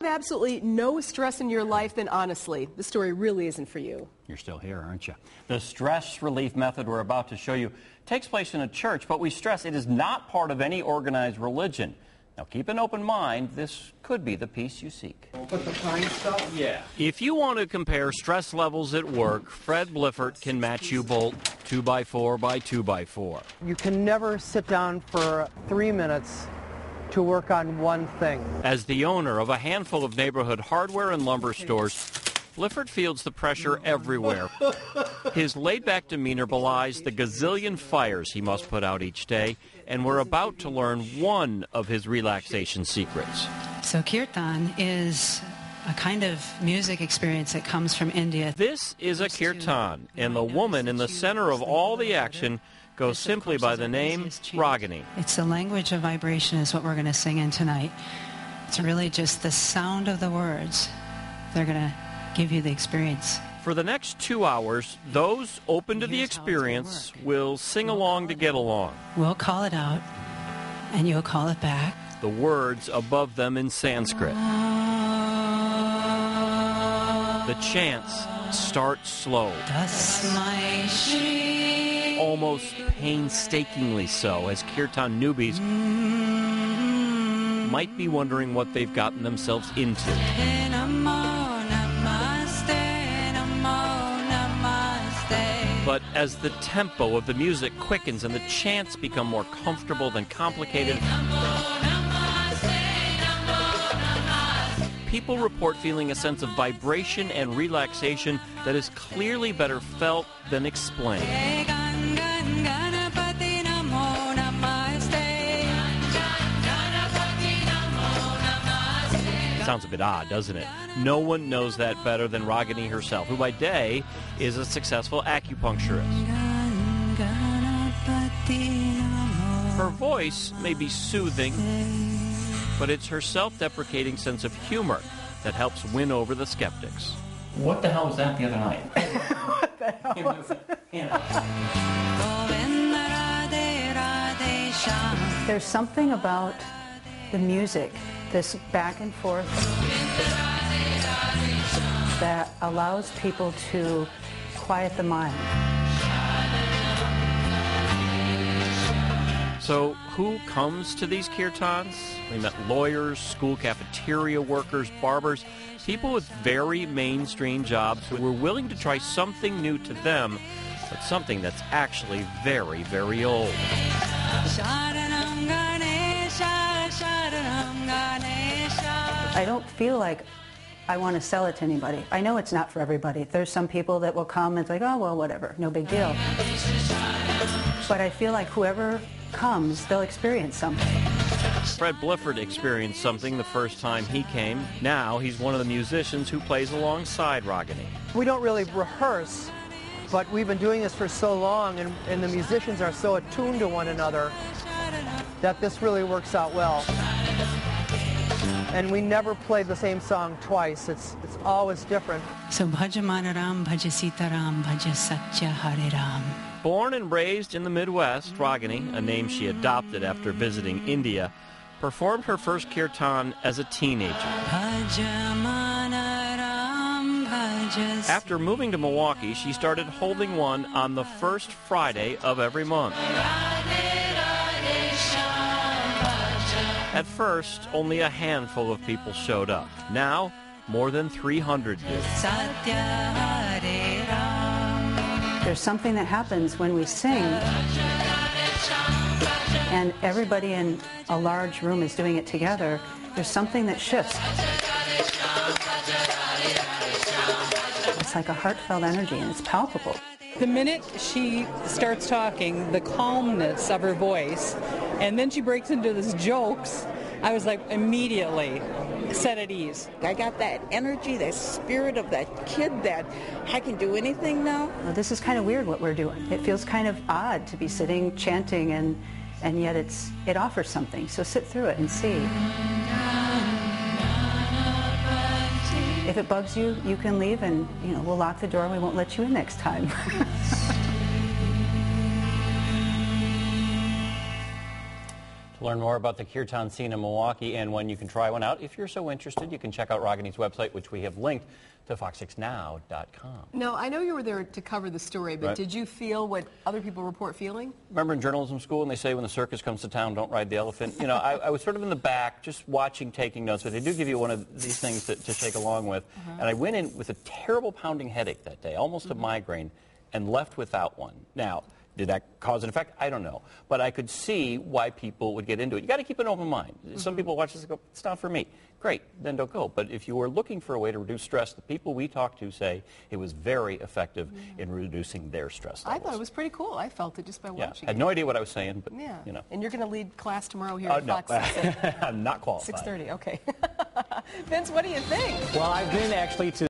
Absolutely no stress in your life, then honestly, the story really isn't for you. You're still here, aren't you? The stress relief method we're about to show you takes place in a church, but we stress it is not part of any organized religion. Now keep an open mind, this could be the peace you seek. Put the pine stuff? Yeah. If you want to compare stress levels at work, Fred Bliffert can match you bolt 2x4 by 2x4. You can never sit down for 3 minutes to work on one thing. As the owner of a handful of neighborhood hardware and lumber stores, Bliffert feels the pressure everywhere. His laid-back demeanor belies the gazillion fires he must put out each day, and we're about to learn one of his relaxation secrets. So Kirtan is a kind of music experience that comes from India. This is a Kirtan, and the woman in the center of all the action goes simply by the name Ragini. It's the language of vibration is what we're going to sing in tonight. It's really just the sound of the words. They're going to give you the experience. For the next 2 hours, those open to the experience will sing along to get along. We'll call it out, and you'll call it back. The words above them in Sanskrit. The chants start slow, almost painstakingly so, as Kirtan newbies might be wondering what they've gotten themselves into. But as the tempo of the music quickens and the chants become more comfortable than complicated, people report feeling a sense of vibration and relaxation that is clearly better felt than explained. Sounds a bit odd, doesn't it? No one knows that better than Ragini herself, who by day is a successful acupuncturist. Her voice may be soothing, but it's her self-deprecating sense of humor that helps win over the skeptics. What the hell was that the other night? What the hell was it? There's something about the music, this back and forth, that allows people to quiet the mind. So who comes to these kirtans? We met lawyers, school cafeteria workers, barbers, people with very mainstream jobs who were willing to try something new to them, but something that's actually very, very old. I don't feel like I want to sell it to anybody. I know it's not for everybody. There's some people that will come and it's like, oh, well, whatever, no big deal. But I feel like whoever comes, they'll experience something. Fred Bliffert experienced something the first time he came. Now he's one of the musicians who plays alongside Ragini. We don't really rehearse, but we've been doing this for so long, and the musicians are so attuned to one another that this really works out well. And we never play the same song twice. It's always different. So Bhaja Manaram, Bhaja Sitaram, Bhaja Satya Hare Ram. Born and raised in the Midwest, Ragini, a name she adopted after visiting India, performed her first kirtan as a teenager. After moving to Milwaukee, she started holding one on the first Friday of every month. At first, only a handful of people showed up. Now, more than 300 do. There's something that happens when we sing, and everybody in a large room is doing it together. There's something that shifts. It's like a heartfelt energy, and it's palpable. The minute she starts talking, the calmness of her voice, and then she breaks into these jokes, I was like immediately set at ease. I got that energy, that spirit of that kid that I can do anything now. Well, this is kind of weird what we're doing. It feels kind of odd to be sitting chanting, and yet it offers something. So sit through it and see. If it bugs you, you can leave, and we'll lock the door and we won't let you in next time. To learn more about the Kirtan scene in Milwaukee and when you can try one out, if you're so interested, you can check out Ragini's website, which we have linked to fox6now.com. No, I know you were there to cover the story, but Right. did you feel what other people report feeling? Remember in journalism school when they say when the circus comes to town, don't ride the elephant? You know, I was sort of in the back just watching, taking notes, but they do give you one of these things to take along with. And I went in with a terrible pounding headache that day, almost a migraine, and left without one. Now, did that cause an effect? I don't know. But I could see why people would get into it. You got to keep an open mind. Some people watch this and go, it's not for me. Great, then don't go. But if you were looking for a way to reduce stress, the people we talked to say it was very effective in reducing their stress levels. I thought it was pretty cool. I felt it just by Yeah, watching had it. no idea what I was saying, but, Yeah. you know. And you're going to lead class tomorrow here at No, Fox 6 I'm not qualified. 6:30. Okay. Vince, what do you think? Well, I've been actually to